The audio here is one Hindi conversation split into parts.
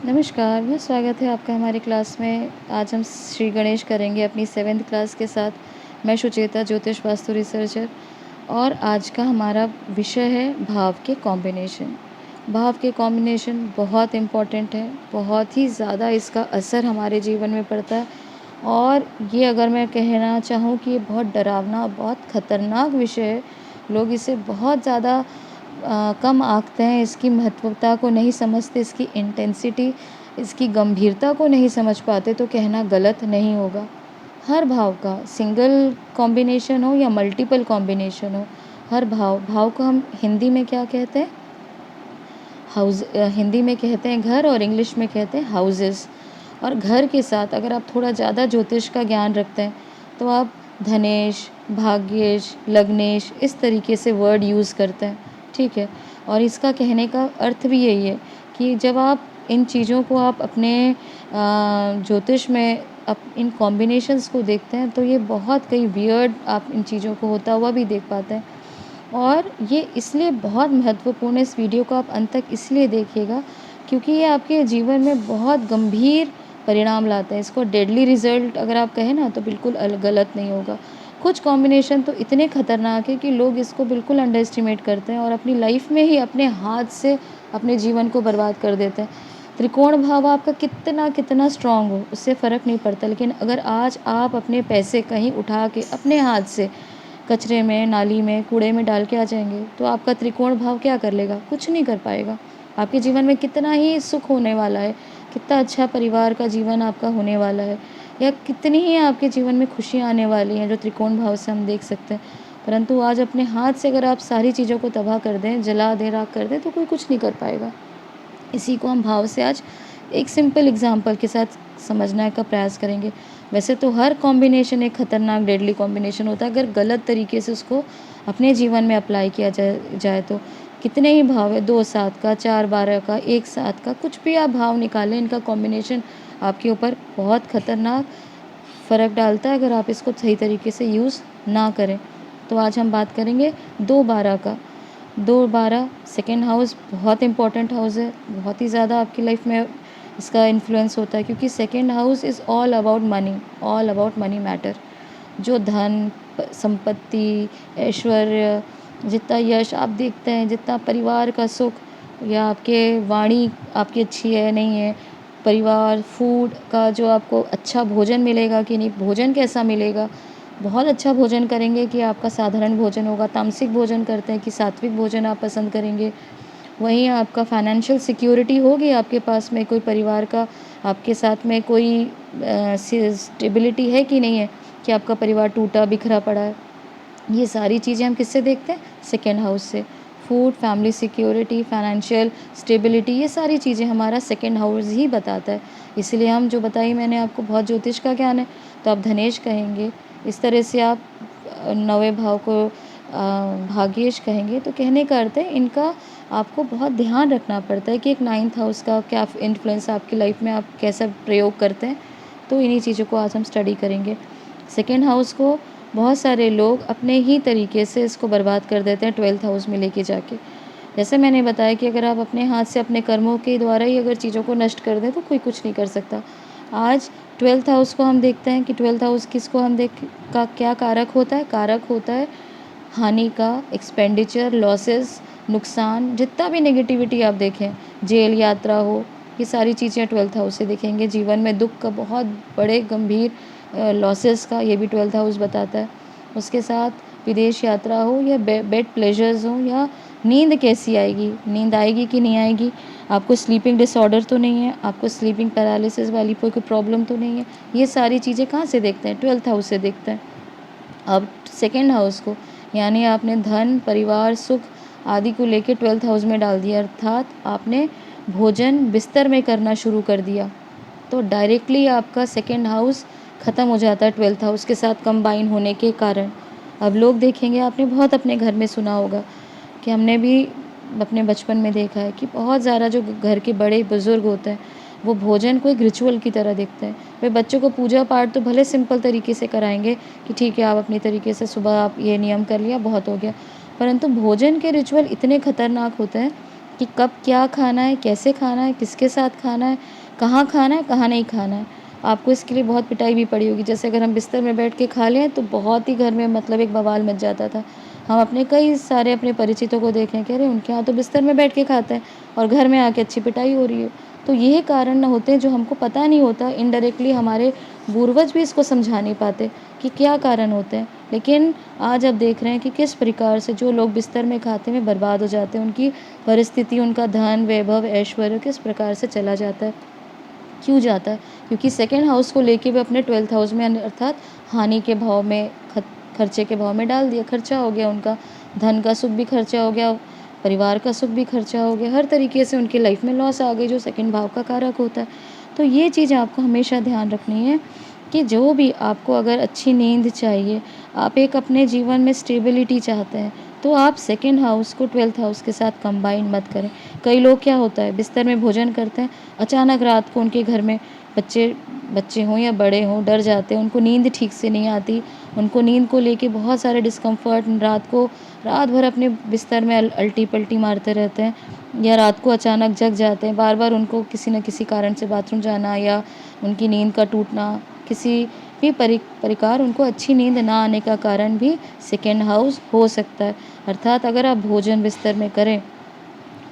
नमस्कार, बहुत स्वागत है आपका हमारी क्लास में। आज हम श्री गणेश करेंगे अपनी 7th क्लास के साथ। मैं सुचेता, ज्योतिष वास्तु रिसर्चर, और आज का हमारा विषय है भाव के कॉम्बिनेशन। भाव के कॉम्बिनेशन बहुत इम्पॉर्टेंट है, बहुत ही ज़्यादा इसका असर हमारे जीवन में पड़ता है। और ये अगर मैं कहना चाहूँ कि ये बहुत डरावना, बहुत ख़तरनाक विषय है। लोग इसे बहुत ज़्यादा कम आँकते हैं, इसकी महत्वता को नहीं समझते, इसकी इंटेंसिटी, इसकी गंभीरता को नहीं समझ पाते, तो कहना गलत नहीं होगा। हर भाव का सिंगल कॉम्बिनेशन हो या मल्टीपल कॉम्बिनेशन हो, हर भाव को हम हिंदी में क्या कहते हैं? हिंदी में कहते हैं घर, और इंग्लिश में कहते हैं हाउसेस। और घर के साथ अगर आप थोड़ा ज़्यादा ज्योतिष का ज्ञान रखते हैं तो आप धनेश, भाग्येश, लग्नेश इस तरीके से वर्ड यूज़ करते हैं, ठीक है। और इसका कहने का अर्थ भी यही है कि जब आप इन चीज़ों को आप अपने ज्योतिष में इन कॉम्बिनेशंस को देखते हैं तो ये बहुत कई वियर्ड आप इन चीज़ों को होता हुआ भी देख पाते हैं। और ये इसलिए बहुत महत्वपूर्ण है, इस वीडियो को आप अंत तक इसलिए देखिएगा क्योंकि ये आपके जीवन में बहुत गंभीर परिणाम लाते हैं। इसको डेडली रिज़ल्ट अगर आप कहें ना तो बिल्कुल गलत नहीं होगा। कुछ कॉम्बिनेशन तो इतने खतरनाक है कि लोग इसको बिल्कुल अंडर एस्टिमेट करते हैं और अपनी लाइफ में ही अपने हाथ से अपने जीवन को बर्बाद कर देते हैं। त्रिकोण भाव आपका कितना स्ट्रांग हो उससे फ़र्क नहीं पड़ता, लेकिन अगर आज आप अपने पैसे कहीं उठा के अपने हाथ से कचरे में, नाली में, कूड़े में डाल के आ जाएंगे तो आपका त्रिकोण भाव क्या कर लेगा? कुछ नहीं कर पाएगा। आपके जीवन में कितना ही सुख होने वाला है, कितना अच्छा परिवार का जीवन आपका होने वाला है, या कितनी ही आपके जीवन में खुशियाँ आने वाली हैं जो त्रिकोण भाव से हम देख सकते हैं। परंतु आज अपने हाथ से अगर आप सारी चीज़ों को तबाह कर दें, जला दें, राख कर दें, तो कोई कुछ नहीं कर पाएगा। इसी को हम भाव से आज एक सिंपल एग्जांपल के साथ समझने का प्रयास करेंगे। वैसे तो हर कॉम्बिनेशन एक खतरनाक डेडली कॉम्बिनेशन होता है अगर गलत तरीके से उसको अपने जीवन में अप्लाई किया जाए तो। कितने ही भाव है, 2 7 का, 4 12 का, 1 7 का, कुछ भी आप भाव निकालें, इनका कॉम्बिनेशन आपके ऊपर बहुत खतरनाक फ़र्क डालता है अगर आप इसको सही तरीके से यूज़ ना करें। तो आज हम बात करेंगे 2 12 का। 2 12 सेकेंड हाउस बहुत इंपॉर्टेंट हाउस है, बहुत ही ज़्यादा आपकी लाइफ में इसका इन्फ्लुएंस होता है क्योंकि second house is all about money, all about money matter. जो धन, संपत्ति, ऐश्वर्य, जितना यश आप देखते हैं, जितना परिवार का सुख, या आपके वाणी आपकी अच्छी है नहीं है, परिवार, फूड का जो आपको अच्छा भोजन मिलेगा कि नहीं, भोजन कैसा मिलेगा, बहुत अच्छा भोजन करेंगे कि आपका साधारण भोजन होगा, तामसिक भोजन करते हैं कि सात्विक भोजन आप पसंद करेंगे। वहीं आपका फाइनेंशियल सिक्योरिटी होगी आपके पास में, कोई परिवार का आपके साथ में कोई स्टेबिलिटी है कि नहीं है, कि आपका परिवार टूटा बिखरा पड़ा है। ये सारी चीज़ें हम किससे देखते हैं? सेकेंड हाउस से। Food, family security, financial stability, ये सारी चीज़ें हमारा सेकेंड हाउस ही बताता है। इसलिए हम जो बताई मैंने आपको, बहुत ज्योतिष का ज्ञान है तो आप धनेश कहेंगे, इस तरह से आप 9वें भाव को भाग्येश कहेंगे। तो कहने का अर्थ है इनका आपको बहुत ध्यान रखना पड़ता है कि एक 9th हाउस का क्या इन्फ्लुएंस आपकी लाइफ में आप कैसा प्रयोग करते हैं। तो इन्हीं चीज़ों को आज हम स्टडी करेंगे। सेकेंड हाउस को बहुत सारे लोग अपने ही तरीके से इसको बर्बाद कर देते हैं 12th हाउस में लेके जाके। जैसे मैंने बताया कि अगर आप अपने हाथ से अपने कर्मों के द्वारा ही अगर चीज़ों को नष्ट कर दें तो कोई कुछ नहीं कर सकता। आज 12th हाउस को हम देखते हैं कि 12th हाउस किसको हम का क्या कारक होता है? कारक होता है हानि का, एक्सपेंडिचर, लॉसेस, नुकसान, जितना भी नेगेटिविटी आप देखें, जेल, यात्रा हो, ये सारी चीज़ें 12th हाउस से दिखेंगे। जीवन में दुख का, बहुत बड़े गंभीर लॉसेस का, ये भी 12th हाउस बताता है। उसके साथ विदेश यात्रा हो, या बेड प्लेजर्स हो, या नींद कैसी आएगी, नींद आएगी कि नहीं आएगी, आपको स्लीपिंग डिसऑर्डर तो नहीं है, आपको स्लीपिंग पैरालिसिस वाली कोई प्रॉब्लम तो नहीं है। ये सारी चीज़ें कहाँ से देखते हैं? 12th हाउस से देखते हैं। अब सेकेंड हाउस को, यानी आपने धन, परिवार, सुख आदि को लेके 12th हाउस में डाल दिया, अर्थात आपने भोजन बिस्तर में करना शुरू कर दिया, तो डायरेक्टली आपका सेकेंड हाउस ख़त्म हो जाता है 12th हाउस के साथ कंबाइन होने के कारण। अब लोग देखेंगे, आपने बहुत अपने घर में सुना होगा कि हमने भी अपने बचपन में देखा है कि बहुत ज़्यादा जो घर के बड़े बुज़ुर्ग होते हैं वो भोजन को एक रिचुअल की तरह देखते हैं। वे बच्चों को पूजा पाठ तो भले सिंपल तरीके से कराएंगे कि ठीक है आप अपनी तरीके से सुबह आप ये नियम कर लिया, बहुत हो गया, परंतु भोजन के रिचुअल इतने खतरनाक होते हैं कि कब क्या खाना है, कैसे खाना है, किसके साथ खाना है, कहाँ नहीं खाना है। आपको इसके लिए बहुत पिटाई भी पड़ी होगी। जैसे अगर हम बिस्तर में बैठ के खा लें तो बहुत ही घर में मतलब एक बवाल मच जाता था। हम अपने कई सारे अपने परिचितों को देखें कि अरे उनके यहाँ तो बिस्तर में बैठ के खाते हैं और घर में आके अच्छी पिटाई हो रही है। तो ये कारण होते हैं जो हमको पता नहीं होता, इनडायरेक्टली हमारे पूर्वज भी इसको समझा नहीं पाते कि क्या कारण होते हैं। लेकिन आज आप देख रहे हैं कि किस प्रकार से जो लोग बिस्तर में खाते हुए बर्बाद हो जाते हैं, उनकी परिस्थिति, उनका धन, वैभव, ऐश्वर्य किस प्रकार से चला जाता है। क्यों जाता है? क्योंकि सेकंड हाउस को लेके वे अपने 12th हाउस में अर्थात हानि के भाव में, खर्चे के भाव में डाल दिया। खर्चा हो गया उनका, धन का सुख भी खर्चा हो गया, परिवार का सुख भी खर्चा हो गया, हर तरीके से उनकी लाइफ में लॉस आ गई जो सेकंड भाव का कारक होता है। तो ये चीज़ आपको हमेशा ध्यान रखनी है कि जो भी आपको अगर अच्छी नींद चाहिए, आप एक अपने जीवन में स्टेबिलिटी चाहते हैं, तो आप सेकंड हाउस को 12th हाउस के साथ कंबाइन मत करें। कई लोग क्या होता है बिस्तर में भोजन करते हैं, अचानक रात को उनके घर में बच्चे बच्चे हों या बड़े हों डर जाते हैं, उनको नींद ठीक से नहीं आती, उनको नींद को लेके बहुत सारे डिस्कम्फ़र्ट, रात भर अपने बिस्तर में उल्टी-पल्टी मारते रहते हैं या रात को अचानक जग जाते हैं। बार-बार उनको किसी न किसी कारण से बाथरूम जाना या उनकी नींद का टूटना, किसी भी प्रकार उनको अच्छी नींद ना आने का कारण भी सेकंड हाउस हो सकता है। अर्थात अगर आप भोजन बिस्तर में करें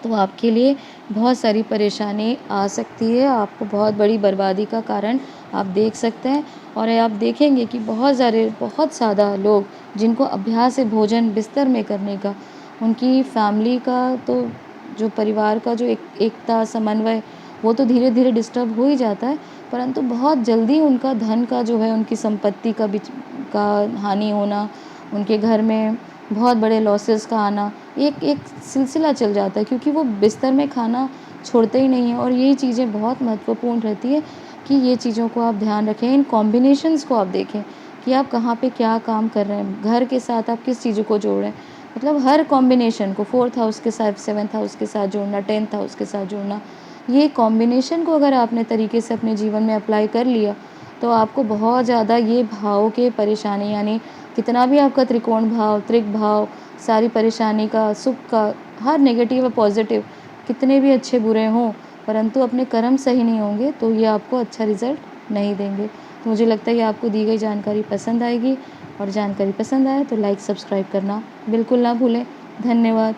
तो आपके लिए बहुत सारी परेशानी आ सकती है, आपको बहुत बड़ी बर्बादी का कारण आप देख सकते हैं। और आप देखेंगे कि बहुत ज़्यादा लोग जिनको अभ्यास है भोजन बिस्तर में करने का, उनकी फैमिली का तो जो परिवार का जो एकता, समन्वय, वो तो धीरे-धीरे डिस्टर्ब हो ही जाता है, परंतु बहुत जल्दी उनका धन का जो है, उनकी संपत्ति का हानि होना, उनके घर में बहुत बड़े लॉसेस का आना, एक एक सिलसिला चल जाता है क्योंकि वो बिस्तर में खाना छोड़ते ही नहीं हैं। और ये चीज़ें बहुत महत्वपूर्ण रहती है कि ये चीज़ों को आप ध्यान रखें, इन कॉम्बिनेशंस को आप देखें कि आप कहाँ पे क्या काम कर रहे हैं, घर के साथ आप किस चीज़ों को जोड़ रहे हैं। मतलब हर कॉम्बिनेशन को 4th हाउस के साथ, 7th हाउस के साथ जोड़ना, 10th हाउस के साथ जोड़ना, ये कॉम्बिनेशन को अगर आपने तरीके से अपने जीवन में अप्लाई कर लिया, तो आपको बहुत ज़्यादा ये भावों के परेशानी, यानी कितना भी आपका त्रिकोण भाव, त्रिक भाव, सारी परेशानी का, सुख का, हर नेगेटिव और पॉज़िटिव कितने भी अच्छे बुरे हों, परंतु अपने कर्म सही नहीं होंगे तो ये आपको अच्छा रिज़ल्ट नहीं देंगे। तो मुझे लगता है कि आपको दी गई जानकारी पसंद आएगी, और जानकारी पसंद आए तो लाइक, सब्सक्राइब करना बिल्कुल ना भूलें। धन्यवाद।